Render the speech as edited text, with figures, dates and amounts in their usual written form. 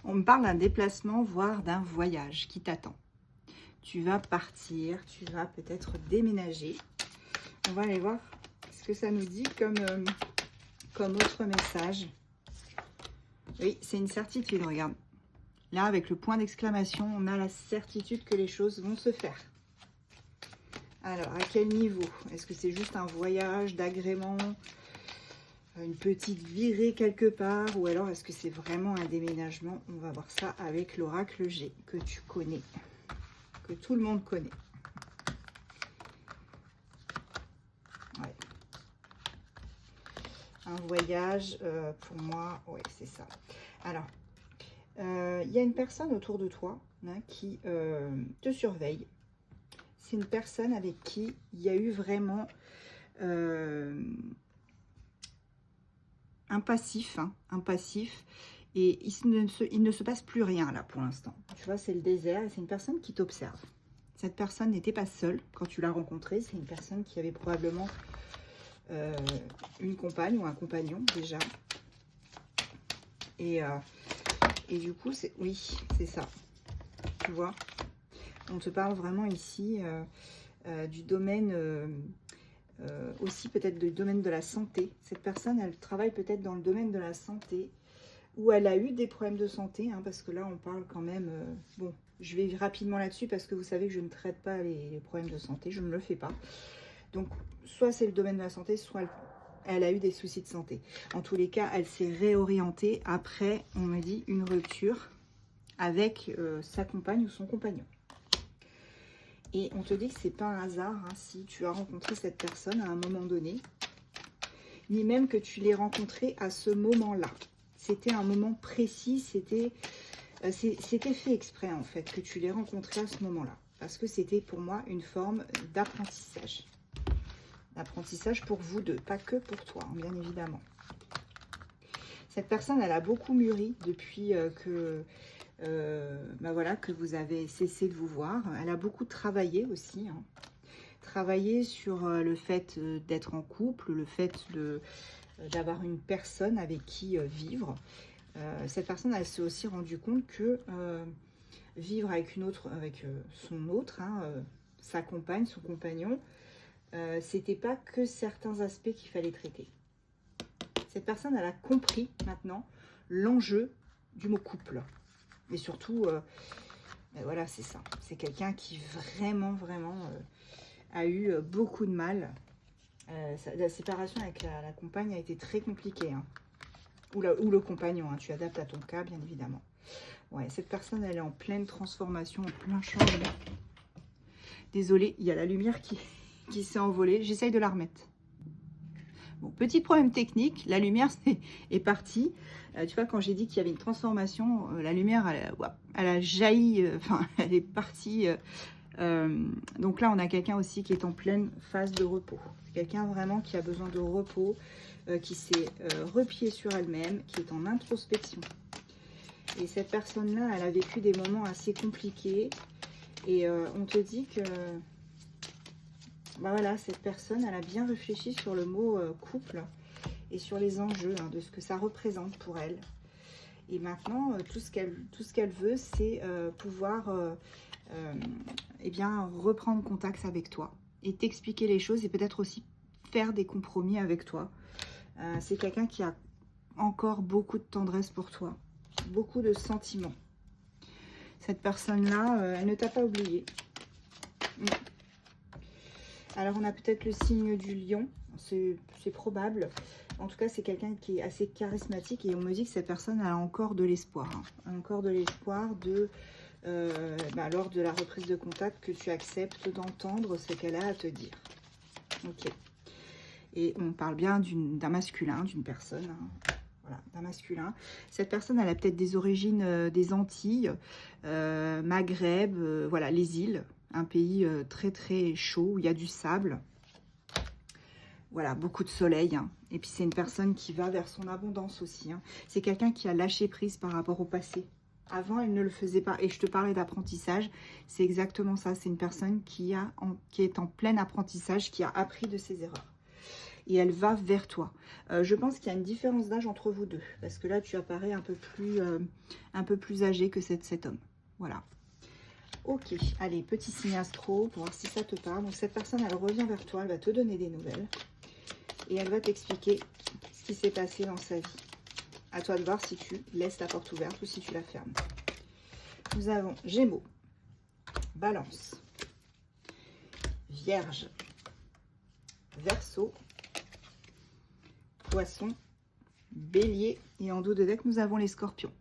On me parle d'un déplacement, voire d'un voyage qui t'attend. Tu vas partir, tu vas peut-être déménager. On va aller voir ce que ça nous dit comme autre message. Oui, c'est une certitude, regarde. Là, avec le point d'exclamation, on a la certitude que les choses vont se faire. Alors, à quel niveau? Est-ce que c'est juste un voyage d'agrément, une petite virée quelque part, ou alors est-ce que c'est vraiment un déménagement? On va voir ça avec l'oracle G, que tu connais, que tout le monde connaît. Ouais. Un voyage, pour moi, oui, c'est ça. Alors, il y a une personne autour de toi qui te surveille. C'est une personne avec qui il y a eu vraiment un passif, et il ne se passe plus rien là pour l'instant. Tu vois, c'est le désert et c'est une personne qui t'observe. Cette personne n'était pas seule quand tu l'as rencontrée. C'est une personne qui avait probablement une compagne ou un compagnon déjà. Et du coup, oui, c'est ça. Tu vois, on te parle vraiment ici du domaine, aussi peut-être du domaine de la santé. Cette personne, elle travaille peut-être dans le domaine de la santé, ou elle a eu des problèmes de santé, parce que là, on parle quand même... bon, je vais rapidement là-dessus parce que vous savez que je ne traite pas les problèmes de santé, je ne le fais pas. Donc, soit c'est le domaine de la santé, soit elle a eu des soucis de santé. En tous les cas, elle s'est réorientée après, on me dit, une rupture avec sa compagne ou son compagnon. Et on te dit que c'est pas un hasard si tu as rencontré cette personne à un moment donné, ni même que tu l'aies rencontrée à ce moment-là. C'était un moment précis, c'était fait exprès en fait que tu l'aies rencontrée à ce moment-là. Parce que c'était pour moi une forme d'apprentissage. D'apprentissage pour vous deux, pas que pour toi, bien évidemment. Cette personne, elle a beaucoup mûri depuis voilà, que vous avez cessé de vous voir. Elle a beaucoup travaillé aussi. Travaillé sur le fait d'être en couple, le fait d'avoir une personne avec qui vivre. Cette personne, elle s'est aussi rendue compte que vivre avec une autre, avec son autre, sa compagne, son compagnon, c'était pas que certains aspects qu'il fallait traiter. Cette personne, elle a compris maintenant l'enjeu du mot couple. Et surtout, voilà, c'est ça. C'est quelqu'un qui vraiment a eu beaucoup de mal. La séparation avec la compagne a été très compliquée. Ou le compagnon, tu adaptes à ton cas, bien évidemment. Ouais, cette personne, elle est en pleine transformation, en plein changement. Désolée, il y a la lumière qui s'est envolée. J'essaye de la remettre. Bon, petit problème technique, la lumière est partie. Tu vois, quand j'ai dit qu'il y avait une transformation, la lumière, elle a jailli, enfin, elle est partie. Donc là, on a quelqu'un aussi qui est en pleine phase de repos. Quelqu'un vraiment qui a besoin de repos, qui s'est repliée sur elle-même, qui est en introspection. Et cette personne-là, elle a vécu des moments assez compliqués. Et on te dit que... Bah voilà, cette personne, elle a bien réfléchi sur le mot couple et sur les enjeux de ce que ça représente pour elle. Et maintenant, tout ce qu'elle veut, c'est pouvoir eh bien, reprendre contact avec toi et t'expliquer les choses et peut-être aussi faire des compromis avec toi. C'est quelqu'un qui a encore beaucoup de tendresse pour toi, beaucoup de sentiments. Cette personne-là, elle ne t'a pas oublié. Alors, on a peut-être le signe du lion, c'est probable. En tout cas, c'est quelqu'un qui est assez charismatique et on me dit que cette personne a encore de l'espoir. Encore de l'espoir lors de la reprise de contact, que tu acceptes d'entendre ce qu'elle a à te dire. Ok. Et on parle bien d'un masculin, d'une personne. Voilà, d'un masculin. Cette personne, elle a peut-être des origines des Antilles, Maghreb, voilà, les îles. Un pays très très chaud, où il y a du sable. Voilà, beaucoup de soleil. Et puis c'est une personne qui va vers son abondance aussi. C'est quelqu'un qui a lâché prise par rapport au passé. Avant, elle ne le faisait pas. Et je te parlais d'apprentissage. C'est exactement ça. C'est une personne qui est en plein apprentissage, qui a appris de ses erreurs. et elle va vers toi. Je pense qu'il y a une différence d'âge entre vous deux, parce que là, tu apparais un peu plus âgé que cet homme. Voilà. Ok, allez, petit signe astro pour voir si ça te parle. Donc cette personne, elle revient vers toi, elle va te donner des nouvelles et elle va t'expliquer ce qui s'est passé dans sa vie. À toi de voir si tu laisses la porte ouverte ou si tu la fermes. Nous avons Gémeaux, Balance, Vierge, Verseau, Poisson, Bélier et en dos de deck, nous avons les Scorpions.